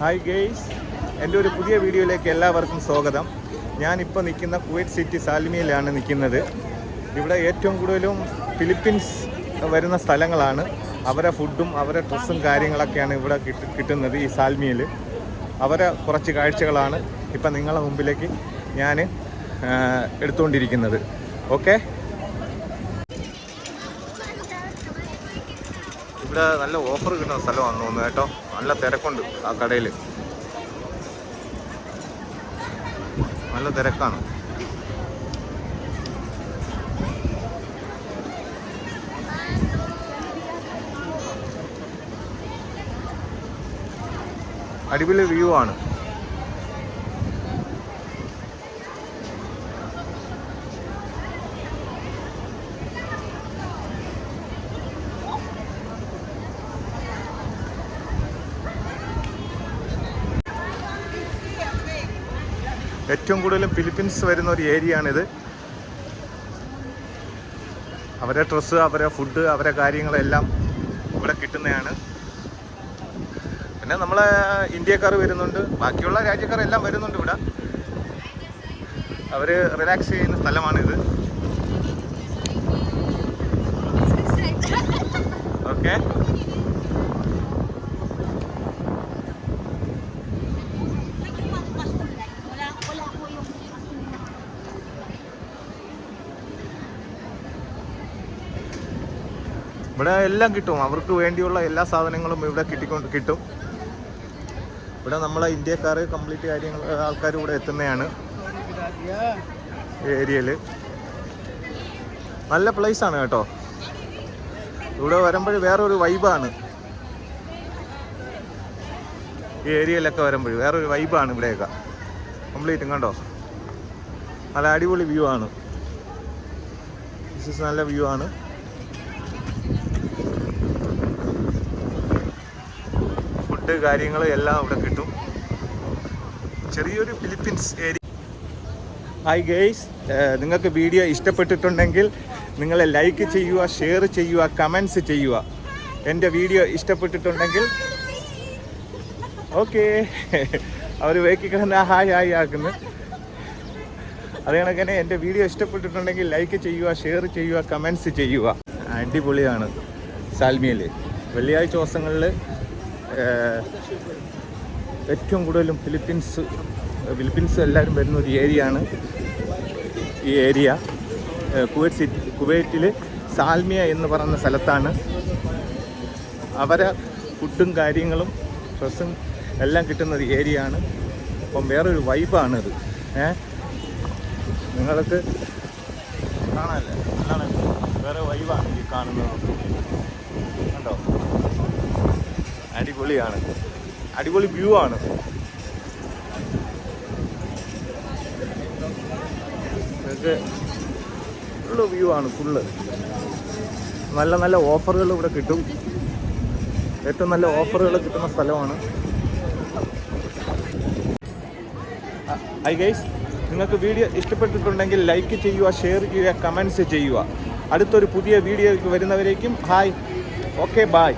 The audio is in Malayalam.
ഹായ് ഗെയ്സ്, എൻ്റെ ഒരു പുതിയ വീഡിയോയിലേക്ക് എല്ലാവർക്കും സ്വാഗതം. ഞാനിപ്പോൾ നിൽക്കുന്ന കുവൈറ്റ് സിറ്റി സാൽമിയയിലാണ് നിൽക്കുന്നത്. ഇവിടെ ഏറ്റവും കൂടുതലും ഫിലിപ്പീൻസ് വരുന്ന സ്ഥലങ്ങളാണ്. അവരെ ഫുഡും അവരെ ഡ്രസ്സും കാര്യങ്ങളൊക്കെയാണ് ഇവിടെ കിട്ടുന്നത് ഈ സാൽമിയയിൽ. അവരെ കുറച്ച് കാഴ്ചകളാണ് ഇപ്പം നിങ്ങളുടെ മുമ്പിലേക്ക് ഞാൻ എടുത്തുകൊണ്ടിരിക്കുന്നത്. ഓക്കെ, ഇവിടെ നല്ല ഓഫർ കിട്ടുന്ന സ്ഥലമാണ് തോന്നുന്നു കേട്ടോ. നല്ല തിരക്കുണ്ട് ആ കടയിൽ, നല്ല തിരക്കാണ്. അടിപൊളി വ്യൂ ആണ്. ഏറ്റവും കൂടുതലും ഫിലിപ്പീൻസ് വരുന്ന ഒരു ഏരിയ ആണിത്. അവരെ ഡ്രസ്സ്, അവരെ ഫുഡ്, അവരെ കാര്യങ്ങളെല്ലാം ഇവിടെ കിട്ടുന്നതാണ്. പിന്നെ നമ്മളെ ഇന്ത്യക്കാർ വരുന്നുണ്ട്, ബാക്കിയുള്ള രാജ്യക്കാരെല്ലാം വരുന്നുണ്ട് ഇവിടെ. അവർ റിലാക്സ് ചെയ്യുന്ന സ്ഥലമാണിത്. ഓക്കെ, ഇവിടെ എല്ലാം കിട്ടും. അവർക്ക് വേണ്ടിയുള്ള എല്ലാ സാധനങ്ങളും ഇവിടെ കിട്ടും. ഇവിടെ നമ്മളെ ഇന്ത്യക്കാർ കംപ്ലീറ്റ് ആൾക്കാർ ഇവിടെ എത്തുന്നതാണ് ഏരിയയിൽ. നല്ല പ്ലേസാണ് കേട്ടോ. ഇവിടെ വരുമ്പോൾ വേറൊരു വൈബാണ്. ഈ ഏരിയയിലൊക്കെ വരുമ്പോൾ വേറൊരു വൈബാണ് ഇവിടെയൊക്കെ കംപ്ലീറ്റും. കണ്ടോ, നല്ല അടിപൊളി വ്യൂ ആണ്. നല്ല വ്യൂ ആണ്. ഫുഡ് കാര്യങ്ങൾ എല്ലാം ഇവിടെ കിട്ടും. ചെറിയൊരു ഫിലിപ്പീൻസ് ഏരിയ. ഹായ് ഗെയ്സ്, നിങ്ങൾക്ക് വീഡിയോ ഇഷ്ടപ്പെട്ടിട്ടുണ്ടെങ്കിൽ നിങ്ങൾ ലൈക്ക് ചെയ്യുക, ഷെയർ ചെയ്യുക, കമൻസ് ചെയ്യുക. എൻ്റെ വീഡിയോ ഇഷ്ടപ്പെട്ടിട്ടുണ്ടെങ്കിൽ ഓക്കെ, അവർ വേക്കി കിടന്ന് ഹായ് ആക്കുന്നു. അത് കണക്കന്നെ എൻ്റെ വീഡിയോ ഇഷ്ടപ്പെട്ടിട്ടുണ്ടെങ്കിൽ ലൈക്ക് ചെയ്യുക, ഷെയർ ചെയ്യുക, കമൻസ് ചെയ്യുക. അടിപൊളിയാണ് സാൽമിയയിൽ. വെള്ളിയാഴ്ച ദിവസങ്ങളിൽ ഏറ്റവും കൂടുതലും ഫിലിപ്പീൻസ് എല്ലാവരും വരുന്ന ഒരു ഏരിയ ആണ് ഈ ഏരിയ. കുവൈറ്റിൽ സാൽമിയ എന്ന് പറയുന്ന സ്ഥലത്താണ്. അവരെ ഫുഡും കാര്യങ്ങളും ഡ്രസ്സും എല്ലാം കിട്ടുന്ന ഒരു ഏരിയ ആണ്. അപ്പം വേറൊരു വൈബാണിത്. നിങ്ങൾക്ക് കാണാനല്ലേ, അതാണ് വേറെ വൈബാണ് ഈ കാണുന്നത്. കണ്ടോ, അടിപൊളിയാണ്, അടിപൊളി വ്യൂ ആണ്. ഫുള്ള് വ്യൂ ആണ്, ഫുള്ള് നല്ല നല്ല ഓഫറുകൾ ഇവിടെ കിട്ടും. ഏറ്റവും നല്ല ഓഫറുകൾ കിട്ടുന്ന സ്ഥലമാണ്. ഹായ് ഗൈസ്, നിങ്ങൾക്ക് വീഡിയോ ഇഷ്ടപ്പെട്ടിട്ടുണ്ടെങ്കിൽ ലൈക്ക് ചെയ്യുക, ഷെയർ ചെയ്യുക, കമൻസ് ചെയ്യുക. അടുത്തൊരു പുതിയ വീഡിയോയ്ക്ക് വരുന്നവരേക്കും ഹായ്, ഓക്കെ, ബായ്.